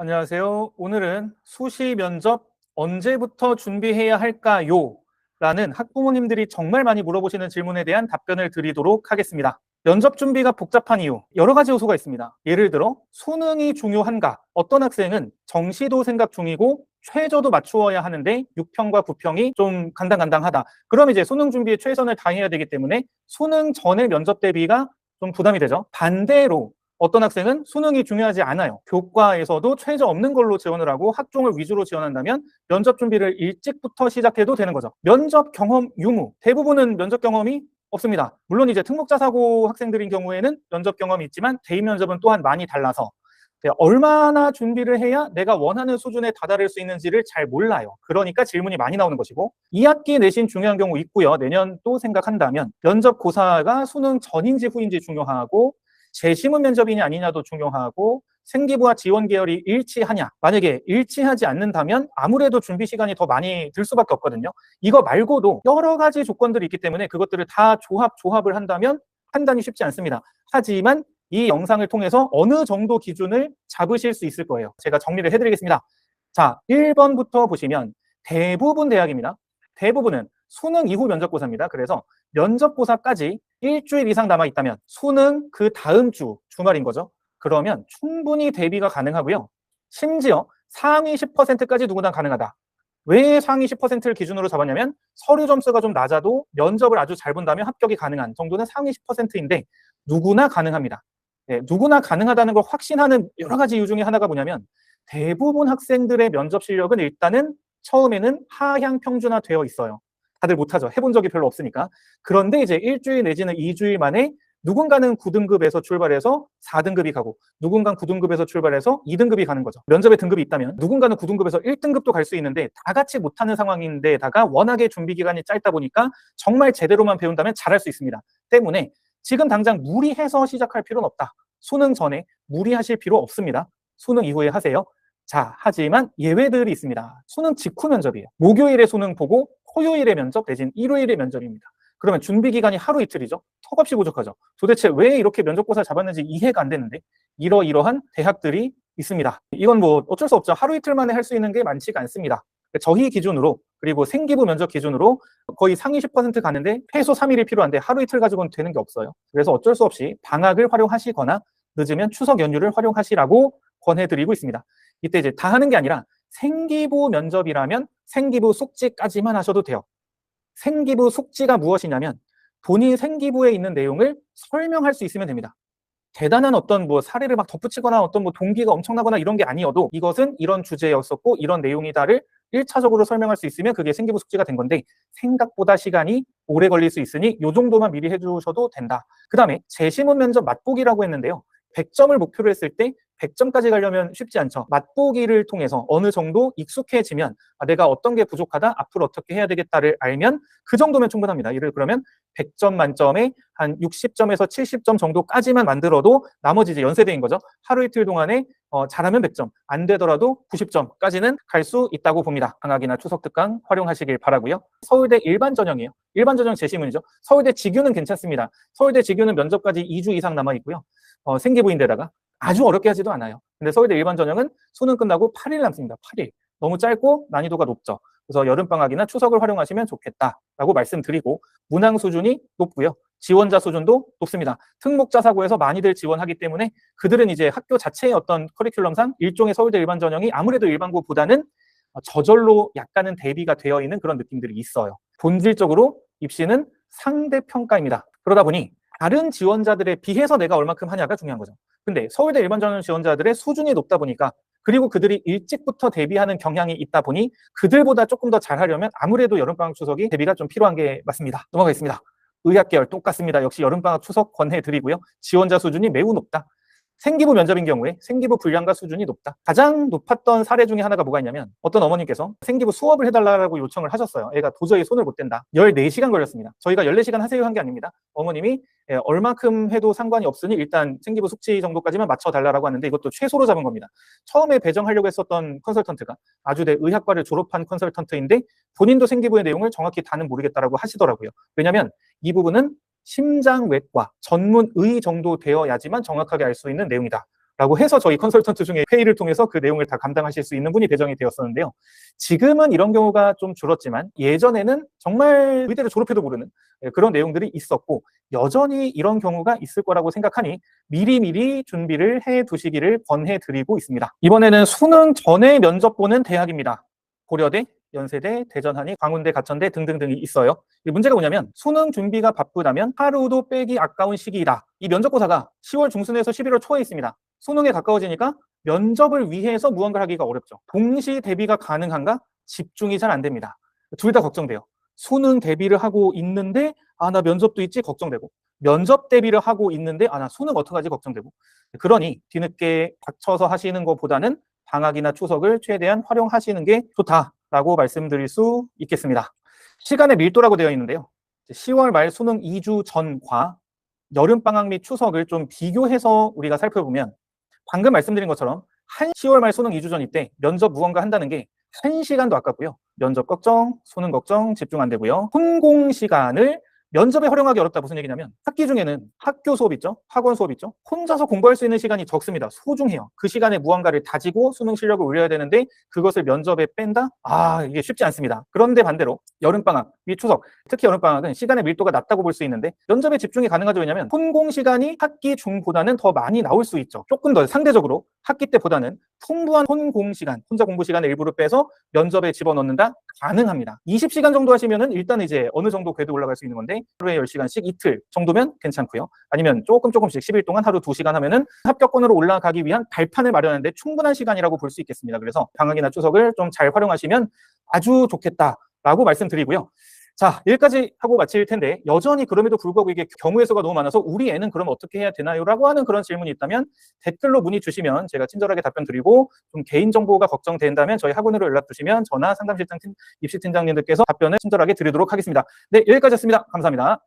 안녕하세요. 오늘은 수시 면접 언제부터 준비해야 할까요? 라는 학부모님들이 정말 많이 물어보시는 질문에 대한 답변을 드리도록 하겠습니다. 면접 준비가 복잡한 이유, 여러 가지 요소가 있습니다. 예를 들어, 수능이 중요한가? 어떤 학생은 정시도 생각 중이고 최저도 맞추어야 하는데 6평과 9평이 좀 간당간당하다. 그럼 이제 수능 준비에 최선을 다해야 되기 때문에 수능 전에 면접 대비가 좀 부담이 되죠. 반대로 어떤 학생은 수능이 중요하지 않아요. 교과에서도 최저 없는 걸로 지원을 하고 학종을 위주로 지원한다면 면접 준비를 일찍부터 시작해도 되는 거죠. 면접 경험 유무. 대부분은 면접 경험이 없습니다. 물론 이제 특목자사고 학생들인 경우에는 면접 경험이 있지만 대입 면접은 또한 많이 달라서 얼마나 준비를 해야 내가 원하는 수준에 다다를 수 있는지를 잘 몰라요. 그러니까 질문이 많이 나오는 것이고, 2학기 내신 중요한 경우 있고요. 내년 또 생각한다면 면접고사가 수능 전인지 후인지 중요하고, 재시문 면접이냐 아니냐도 중요하고, 생기부와 지원 계열이 일치하냐. 만약에 일치하지 않는다면 아무래도 준비 시간이 더 많이 들 수밖에 없거든요. 이거 말고도 여러 가지 조건들이 있기 때문에 그것들을 다 조합을 한다면 판단이 쉽지 않습니다. 하지만 이 영상을 통해서 어느 정도 기준을 잡으실 수 있을 거예요. 제가 정리를 해드리겠습니다. 자, 1번부터 보시면 대부분 대학입니다. 대부분은 수능 이후 면접고사입니다. 그래서 면접고사까지 일주일 이상 남아있다면 수능 그 다음 주 주말인 거죠. 그러면 충분히 대비가 가능하고요. 심지어 상위 10%까지 누구나 가능하다. 왜 상위 10%를 기준으로 잡았냐면 서류 점수가 좀 낮아도 면접을 아주 잘 본다면 합격이 가능한 정도는 상위 10%인데 누구나 가능합니다. 네, 누구나 가능하다는 걸 확신하는 여러 가지 이유 중에 하나가 뭐냐면 대부분 학생들의 면접 실력은 일단은 처음에는 하향 평준화되어 있어요. 다들 못하죠. 해본 적이 별로 없으니까. 그런데 이제 일주일 내지는 2주일 만에 누군가는 9등급에서 출발해서 4등급이 가고 누군가는 9등급에서 출발해서 2등급이 가는 거죠. 면접에 등급이 있다면 누군가는 9등급에서 1등급도 갈 수 있는데 다 같이 못하는 상황인데다가 워낙에 준비 기간이 짧다 보니까 정말 제대로만 배운다면 잘할 수 있습니다. 때문에 지금 당장 무리해서 시작할 필요는 없다. 수능 전에 무리하실 필요 없습니다. 수능 이후에 하세요. 자, 하지만 예외들이 있습니다. 수능 직후 면접이에요. 목요일에 수능 보고 토요일에 면접 내지는 일요일에 면접입니다. 그러면 준비 기간이 하루 이틀이죠. 턱없이 부족하죠. 도대체 왜 이렇게 면접고사 잡았는지 이해가 안 되는데 이러이러한 대학들이 있습니다. 이건 뭐 어쩔 수 없죠. 하루 이틀 만에 할 수 있는 게 많지가 않습니다. 저희 기준으로 그리고 생기부 면접 기준으로 거의 상위 10% 가는데 최소 3일이 필요한데 하루 이틀 가지고는 되는 게 없어요. 그래서 어쩔 수 없이 방학을 활용하시거나 늦으면 추석 연휴를 활용하시라고 권해드리고 있습니다. 이때 이제 다 하는 게 아니라 생기부 면접이라면 생기부 숙지까지만 하셔도 돼요. 생기부 숙지가 무엇이냐면 본인 생기부에 있는 내용을 설명할 수 있으면 됩니다. 대단한 어떤 뭐 사례를 막 덧붙이거나 어떤 뭐 동기가 엄청나거나 이런 게 아니어도 이것은 이런 주제였었고 이런 내용이다를 1차적으로 설명할 수 있으면 그게 생기부 숙지가 된 건데 생각보다 시간이 오래 걸릴 수 있으니 이 정도만 미리 해주셔도 된다. 그 다음에 재시문 면접 맛보기라고 했는데요. 100점을 목표로 했을 때 100점까지 가려면 쉽지 않죠. 맛보기를 통해서 어느 정도 익숙해지면 내가 어떤 게 부족하다, 앞으로 어떻게 해야 되겠다를 알면 그 정도면 충분합니다. 예를 그러면 100점 만점에 한 60점에서 70점 정도까지만 만들어도 나머지 이제 연세대인 거죠. 하루 이틀 동안에 잘하면 100점, 안 되더라도 90점까지는 갈 수 있다고 봅니다. 방학이나 추석 특강 활용하시길 바라고요. 서울대 일반 전형이에요. 일반 전형 재시문이죠. 서울대 직유는 괜찮습니다. 서울대 직유는 면접까지 2주 이상 남아 있고요. 생기부인데다가 아주 어렵게 하지도 않아요. 근데 서울대 일반 전형은 수능 끝나고 8일 남습니다. 8일. 너무 짧고 난이도가 높죠. 그래서 여름방학이나 추석을 활용하시면 좋겠다라고 말씀드리고 문항 수준이 높고요. 지원자 수준도 높습니다. 특목자사고에서 많이들 지원하기 때문에 그들은 이제 학교 자체의 어떤 커리큘럼상 일종의 서울대 일반 전형이 아무래도 일반고보다는 저절로 약간은 대비가 되어 있는 그런 느낌들이 있어요. 본질적으로 입시는 상대평가입니다. 그러다 보니 다른 지원자들에 비해서 내가 얼마큼 하냐가 중요한 거죠. 근데 서울대 일반 전형 지원자들의 수준이 높다 보니까 그리고 그들이 일찍부터 대비하는 경향이 있다 보니 그들보다 조금 더 잘하려면 아무래도 여름방학 추석이 대비가 좀 필요한 게 맞습니다. 넘어가겠습니다. 의학계열 똑같습니다. 역시 여름방학 추석 권해드리고요. 지원자 수준이 매우 높다. 생기부 면접인 경우에 생기부 분량과 수준이 높다. 가장 높았던 사례 중에 하나가 뭐가 있냐면 어떤 어머님께서 생기부 수업을 해달라고 요청을 하셨어요. 애가 도저히 손을 못 댄다. 14시간 걸렸습니다. 저희가 14시간 하세요 한 게 아닙니다. 어머님이 얼마큼 해도 상관이 없으니 일단 생기부 숙지 정도까지만 맞춰달라고 하는데 이것도 최소로 잡은 겁니다. 처음에 배정하려고 했었던 컨설턴트가 아주대 의학과를 졸업한 컨설턴트인데 본인도 생기부의 내용을 정확히 다는 모르겠다라고 하시더라고요. 왜냐하면 이 부분은 심장외과 전문의 정도 되어야지만 정확하게 알 수 있는 내용이다 라고 해서 저희 컨설턴트 중에 회의를 통해서 그 내용을 다 감당하실 수 있는 분이 배정이 되었었는데요. 지금은 이런 경우가 좀 줄었지만 예전에는 정말 의대를 졸업해도 모르는 그런 내용들이 있었고 여전히 이런 경우가 있을 거라고 생각하니 미리미리 준비를 해 두시기를 권해드리고 있습니다. 이번에는 수능 전에 면접 보는 대학입니다. 고려대, 연세대, 대전한의, 광운대, 가천대 등등등이 있어요. 문제가 뭐냐면 수능 준비가 바쁘다면 하루도 빼기 아까운 시기이다. 이 면접고사가 10월 중순에서 11월 초에 있습니다. 수능에 가까워지니까 면접을 위해서 무언가를 하기가 어렵죠. 동시 대비가 가능한가? 집중이 잘 안 됩니다. 둘 다 걱정돼요. 수능 대비를 하고 있는데 나 면접도 있지 걱정되고 면접 대비를 하고 있는데 나 수능 어떡하지 걱정되고 그러니 뒤늦게 닥쳐서 하시는 것보다는 방학이나 추석을 최대한 활용하시는 게 좋다라고 말씀드릴 수 있겠습니다. 시간의 밀도라고 되어 있는데요. 10월 말 수능 2주 전과 여름방학 및 추석을 좀 비교해서 우리가 살펴보면 방금 말씀드린 것처럼 10월 말 수능 2주 전일 때 면접 무언가 한다는 게 1시간도 아깝고요. 면접 걱정, 수능 걱정 집중 안 되고요. 혼공 시간을 면접에 활용하기 어렵다. 무슨 얘기냐면 학기 중에는 학교 수업 있죠? 학원 수업 있죠? 혼자서 공부할 수 있는 시간이 적습니다. 소중해요. 그 시간에 무언가를 다지고 수능 실력을 올려야 되는데 그것을 면접에 뺀다? 이게 쉽지 않습니다. 그런데 반대로 여름방학 및 추석, 특히 여름방학은 시간의 밀도가 낮다고 볼 수 있는데 면접에 집중이 가능하죠. 왜냐하면 혼공 시간이 학기 중보다는 더 많이 나올 수 있죠. 조금 더 상대적으로 학기 때보다는 풍부한 혼공 시간, 혼자 공부 시간을 일부러 빼서 면접에 집어넣는다? 가능합니다. 20시간 정도 하시면은 일단 이제 어느 정도 궤도 올라갈 수 있는 건데 하루에 10시간씩 이틀 정도면 괜찮고요. 아니면 조금씩 10일 동안 하루 2시간 하면은 합격권으로 올라가기 위한 발판을 마련하는데 충분한 시간이라고 볼 수 있겠습니다. 그래서 방학이나 추석을 좀 잘 활용하시면 아주 좋겠다라고 말씀드리고요. 자, 여기까지 하고 마칠 텐데 여전히 그럼에도 불구하고 이게 경우의 수가 너무 많아서 우리 애는 그럼 어떻게 해야 되나요? 라고 하는 그런 질문이 있다면 댓글로 문의 주시면 제가 친절하게 답변 드리고 좀 개인정보가 걱정된다면 저희 학원으로 연락 주시면 저나 상담실장 입시팀장님들께서 답변을 친절하게 드리도록 하겠습니다. 네, 여기까지였습니다. 감사합니다.